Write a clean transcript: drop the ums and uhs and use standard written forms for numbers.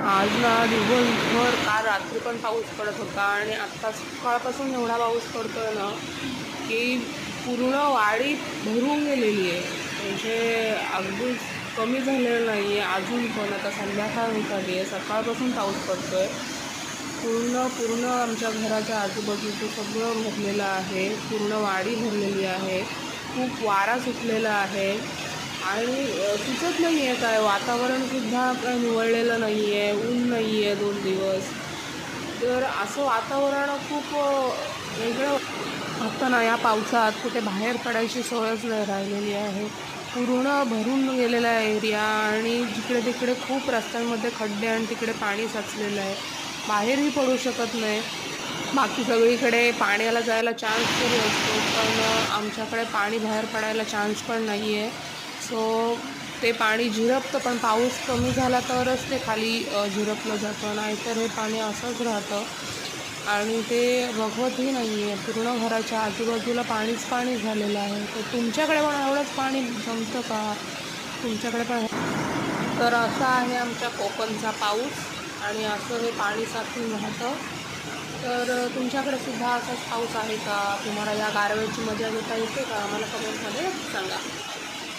आज ना दिवसभर काल रात्री पण पाऊस पडत होता आणि आत्ता सकाळपासून एवढा पाऊस पडतोय ना की पूर्ण वाडी भरून गेलेली आहे. म्हणजे अगदीच कमी झालेलं नाही आहे अजून पण. आता संध्याकाळ होत आली आहे, सकाळपासून पाऊस पडतोय. पूर्ण पूर्ण आमच्या घराच्या आजूबाजूचं सगळं भरलेलं आहे, पूर्ण वाडी भरलेली आहे. खूप वारा सुटलेला आहे आणि सुचत नाही आहे काय, वातावरणसुद्धा काय निवळलेलं नाही आहे, ऊन नाही आहे 2 दिवस. तर असं वातावरण खूप वेगळं. आता ना या पावसात कुठे बाहेर पडायची सोयच नाही राहिलेली आहे. पूर्ण भरून गेलेला आहे एरिया आणि जिकडे तिकडे खूप रस्त्यांमध्ये खड्डे आणि तिकडे पाणी साचलेलं आहे. बाहेरही पडू शकत नाही. बाकी सगळीकडे पाण्याला जायला चान्स तरी असतो, पण आमच्याकडे पाणी बाहेर पडायला चान्स पण नाही आहे. सो ते पाणी झिरपतं, पण पाऊस कमी झाला तरच ते खाली झिरपलं जातं, नाहीतर हे पाणी असंच राहतं आणि ते बघवतही नाही आहे. पूर्ण घराच्या आजूबाजूला पाणीच पाणी झालेलं आहे. तर तुमच्याकडे पण एवढंच पाणी जमतं का? तुमच्याकडे पण तर असा आहे आमच्या कोकणचा पाऊस आणि असं हे पाणी साचून राहतं. तर तुमच्याकडे सुद्धा असाच पाऊस आहे का? तुम्हाला या गारव्याची मजा घेता येते का? मला कमेंटमध्ये सांगा.